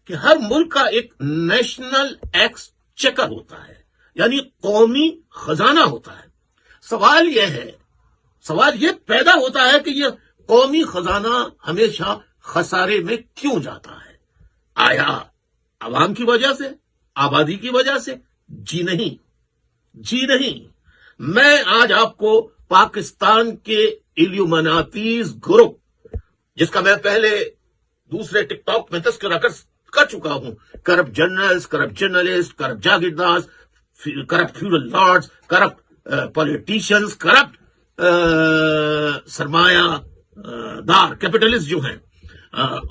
کہ ہر ملک کا ایک نیشنل ایکسچیکر ہوتا ہے، یعنی قومی خزانہ ہوتا ہے۔ سوال یہ پیدا ہوتا ہے کہ یہ قومی خزانہ ہمیشہ خسارے میں کیوں جاتا ہے؟ آیا عوام کی وجہ سے، آبادی کی وجہ سے؟ جی نہیں۔ میں آج آپ کو پاکستان کے ایلیومناتیز گروپ، جس کا میں پہلے دوسرے ٹک ٹاک میں تذکرہ کر چکا ہوں، corrupt generals, corrupt journalist, corrupt جاگیرداز، corrupt feudal lords, corrupt politicians, corrupt سرمایہ دار کیپٹلسٹ جو ہیں،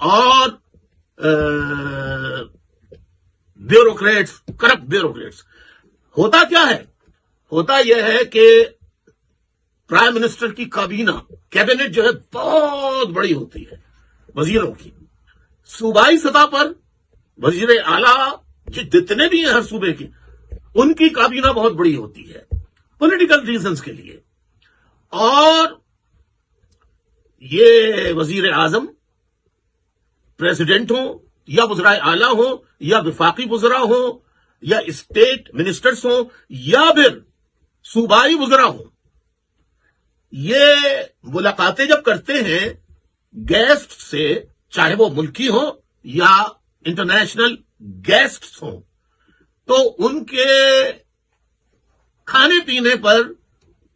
اور بیوروکریٹس، کرپٹ بیوروکریٹس۔ ہوتا کیا ہے؟ ہوتا یہ ہے کہ پرائم منسٹر کی کابینہ، کیبنٹ جو ہے بہت بڑی ہوتی ہے وزیروں کی۔ صوبائی سطح پر وزیر اعلیٰ جتنے بھی ہیں ہر صوبے کے، ان کی کابینہ بہت بڑی ہوتی ہے پولیٹیکل ریزنز کے لیے، اور یہ وزیر اعظم، پریزیڈنٹ ہوں یا وزرائے اعلیٰ ہوں یا وفاقی وزراء ہوں یا اسٹیٹ منسٹرز ہوں یا پھر صوبائی وزراء ہوں، یہ ملاقاتیں جب کرتے ہیں گیسٹ سے، چاہے وہ ملکی ہوں یا انٹرنیشنل گیسٹ ہوں، تو ان کے کھانے پینے پر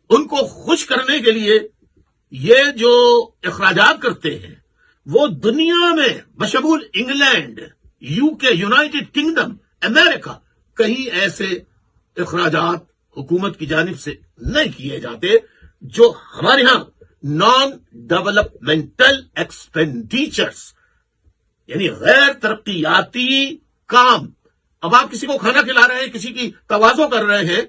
ان کو خوش کرنے کے لیے یہ جو اخراجات کرتے ہیں، وہ دنیا میں بشمول انگلینڈ، یو کے، یونائٹڈ کنگڈم، امریکہ، کہیں ایسے اخراجات حکومت کی جانب سے نہیں کیے جاتے جو ہمارے ہاں نان ڈیولپمنٹل ایکسپینڈیچرز، یعنی غیر ترقیاتی کام۔ اب آپ کسی کو کھانا کھلا رہے ہیں، کسی کی تواضع کر رہے ہیں،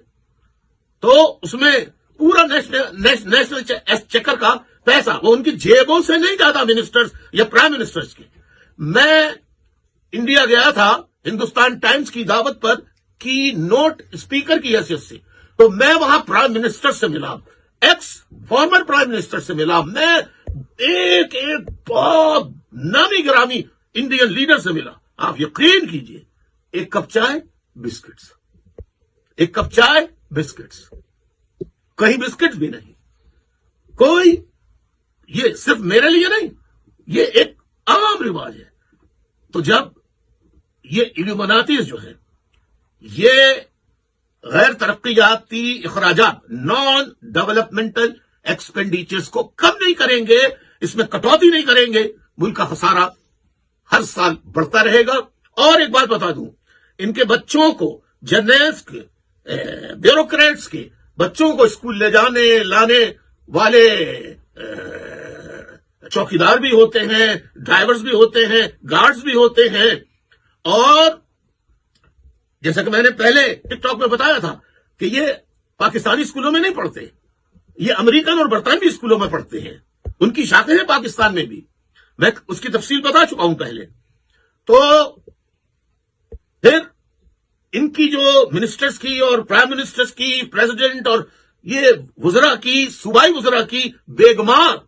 تو اس میں پورا نیشنل ایکسچیکر کا پیسہ وہ ان کی جیبوں سے نہیں جاتا، منسٹرز یا پرائم منسٹرز کی۔ میں انڈیا گیا تھا ہندوستان ٹائمز کی دعوت پر کی نوٹ اسپیکر کی حیثیت سے، تو میں وہاں پرائم منسٹر سے ملا، ایکس فارمر پرائم منسٹر سے ملا، میں ایک بہت نامی گرامی انڈین لیڈر سے ملا۔ آپ یقین کیجئے، ایک کپ چائے، بسکٹس، کہیں بسکٹ بھی نہیں، کوئی، یہ صرف میرے لیے نہیں، یہ ایک عام رواج ہے۔ تو جب یہ ایلیومناتیز جو ہے، یہ غیر ترقیاتی اخراجات، نان ڈیولپمنٹل ایکسپینڈیچرز کو کم نہیں کریں گے، اس میں کٹوتی نہیں کریں گے، ملک کا خسارہ ہر سال بڑھتا رہے گا۔ اور ایک بات بتا دوں، ان کے بچوں کو، جرنلز کے، بیوروکریٹس کے بچوں کو اسکول لے جانے لانے والے چوکیدار بھی ہوتے ہیں، ڈرائیورز بھی ہوتے ہیں، گارڈز بھی ہوتے ہیں، اور جیسا کہ میں نے پہلے ٹک ٹاک میں بتایا تھا کہ یہ پاکستانی اسکولوں میں نہیں پڑھتے، یہ امریکن اور برطانوی اسکولوں میں پڑھتے ہیں، ان کی شاخیں ہیں پاکستان میں بھی، میں اس کی تفصیل بتا چکا ہوں پہلے۔ تو پھر ان کی جو منسٹرز کی اور پرائم منسٹرز کی، پریزیڈنٹ اور یہ وزراء کی، صوبائی وزراء کی بیگمات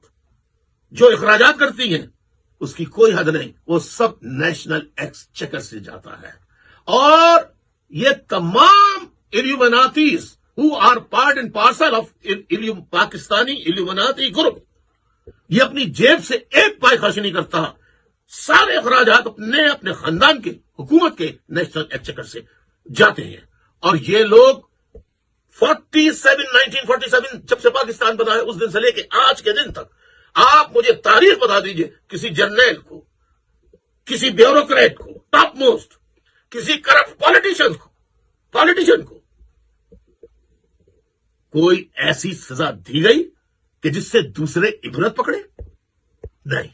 جو اخراجات کرتی ہیں، اس کی کوئی حد نہیں، وہ سب نیشنل ایکسچیکر سے جاتا ہے۔ اور یہ تمام illuminatis who are part and parcel of Pakistani illuminati group, یہ اپنی جیب سے ایک پیسہ نہیں کرتا، سارے اخراجات اپنے خاندان کے، حکومت کے نیشنل ایکسچیکر سے جاتے ہیں۔ اور یہ لوگ 1947 جب سے پاکستان بنا ہے، اس دن سے لے کے آج کے دن تک، آپ مجھے تاریخ بتا دیجئے کسی جرنیل کو، کسی بیوروکریٹ کو، ٹاپ موسٹ، کسی کرپٹ پولیٹیشن کو کوئی ایسی سزا دی گئی کہ جس سے دوسرے عبرت پکڑے؟ نہیں۔